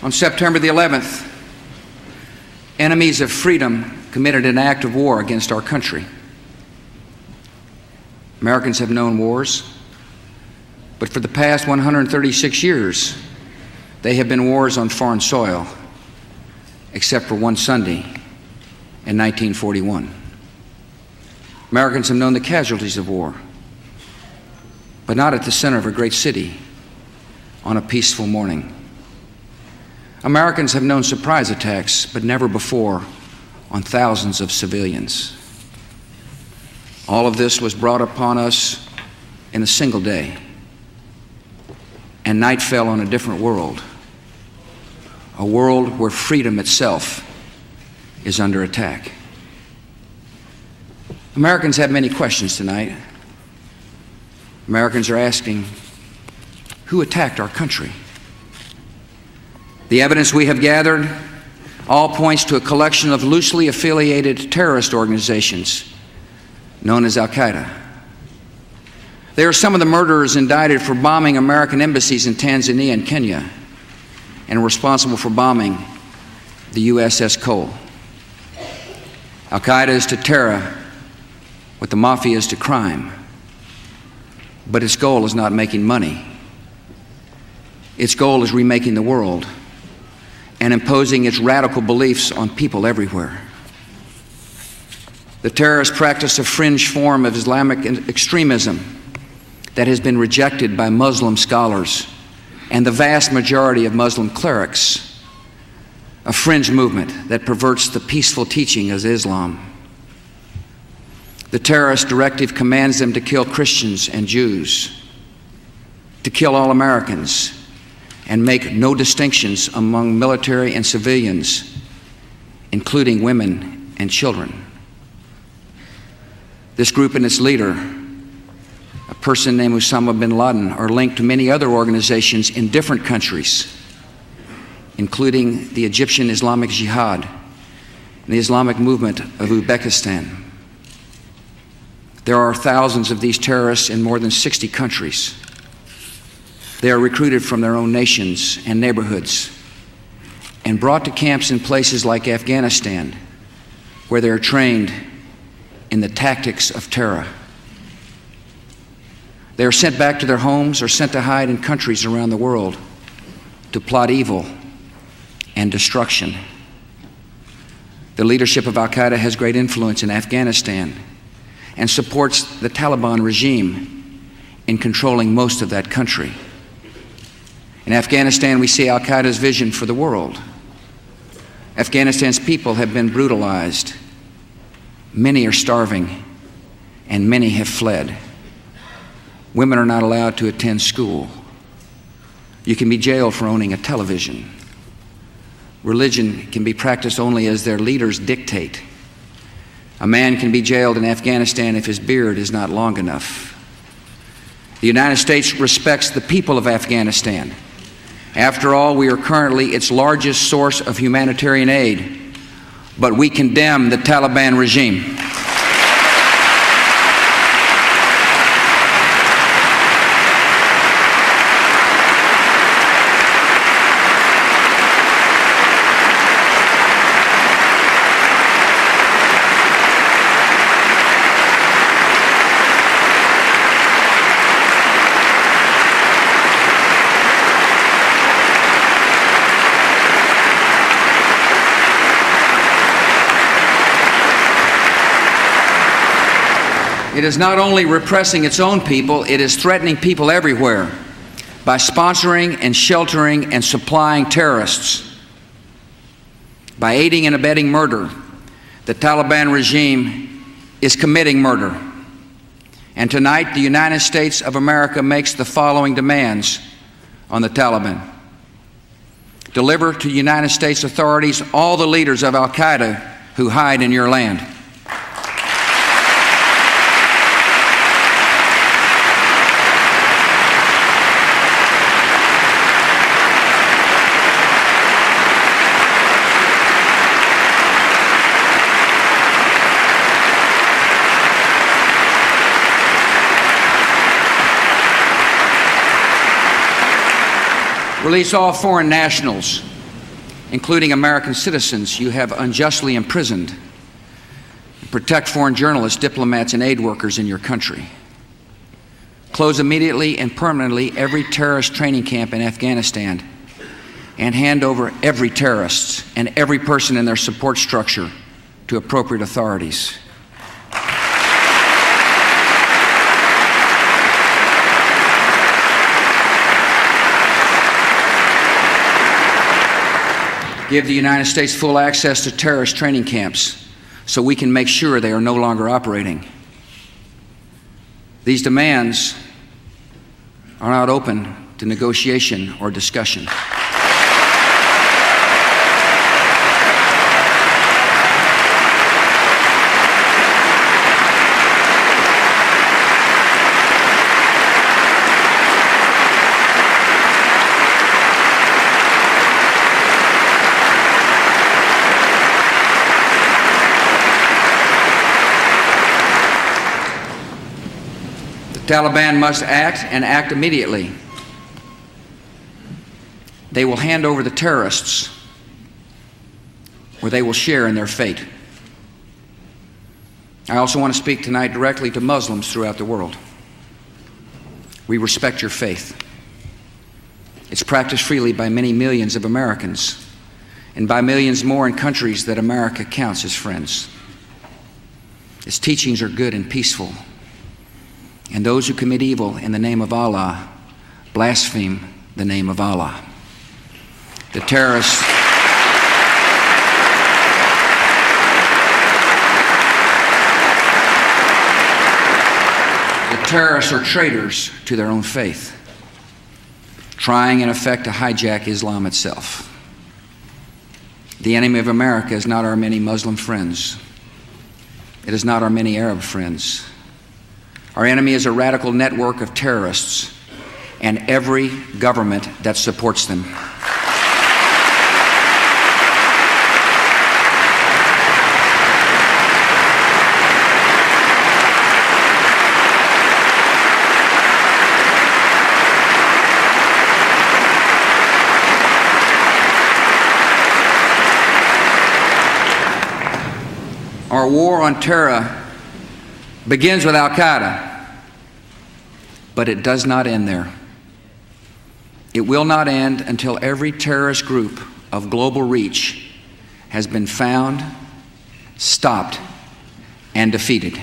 On September the 11th, enemies of freedom committed an act of war against our country. Americans have known wars, but for the past 136 years, they have been wars on foreign soil, except for one Sunday in 1941. Americans have known the casualties of war, but not at the center of a great city on a peaceful morning. Americans have known surprise attacks, but never before on thousands of civilians. All of this was brought upon us in a single day, and night fell on a different world, a world where freedom itself is under attack. Americans have many questions tonight. Americans are asking, who attacked our country? The evidence we have gathered all points to a collection of loosely affiliated terrorist organizations known as Al-Qaeda. They are some of the murderers indicted for bombing American embassies in Tanzania and Kenya and responsible for bombing the USS Cole. Al-Qaeda is to terror what the mafia is to crime, but its goal is not making money. Its goal is remaking the world and imposing its radical beliefs on people everywhere. The terrorists practice a fringe form of Islamic extremism that has been rejected by Muslim scholars and the vast majority of Muslim clerics, a fringe movement that perverts the peaceful teaching of Islam. The terrorist directive commands them to kill Christians and Jews, to kill all Americans, and make no distinctions among military and civilians, including women and children. This group and its leader, a person named Osama bin Laden, are linked to many other organizations in different countries, including the Egyptian Islamic Jihad and the Islamic movement of Uzbekistan. There are thousands of these terrorists in more than 60 countries. They are recruited from their own nations and neighborhoods and brought to camps in places like Afghanistan, where they are trained in the tactics of terror. They are sent back to their homes or sent to hide in countries around the world to plot evil and destruction. The leadership of Al-Qaeda has great influence in Afghanistan and supports the Taliban regime in controlling most of that country. In Afghanistan, we see Al-Qaeda's vision for the world. Afghanistan's people have been brutalized. Many are starving, and many have fled. Women are not allowed to attend school. You can be jailed for owning a television. Religion can be practiced only as their leaders dictate. A man can be jailed in Afghanistan if his beard is not long enough. The United States respects the people of Afghanistan. After all, we are currently its largest source of humanitarian aid, but we condemn the Taliban regime. It is not only repressing its own people, it is threatening people everywhere by sponsoring and sheltering and supplying terrorists. By aiding and abetting murder, the Taliban regime is committing murder. And tonight, the United States of America makes the following demands on the Taliban. Deliver to United States authorities all the leaders of Al-Qaeda who hide in your land. Release all foreign nationals including American citizens you have unjustly imprisoned. Protect foreign journalists, diplomats, and aid workers in your country. Close immediately and permanently every terrorist training camp in Afghanistan, and hand over every terrorist and every person in their support structure to appropriate authorities. Give the United States full access to terrorist training camps so we can make sure they are no longer operating. These demands are not open to negotiation or discussion. The Taliban must act, and act immediately. They will hand over the terrorists, or they will share in their fate. I also want to speak tonight directly to Muslims throughout the world. We respect your faith. It's practiced freely by many millions of Americans, and by millions more in countries that America counts as friends. Its teachings are good and peaceful. And those who commit evil in the name of Allah blaspheme the name of Allah. The terrorists are traitors to their own faith, trying in effect to hijack Islam itself. The enemy of America is not our many Muslim friends. It is not our many Arab friends. Our enemy is a radical network of terrorists and every government that supports them. Our war on terror begins with Al-Qaeda, but it does not end there. It will not end until every terrorist group of global reach has been found, stopped, and defeated.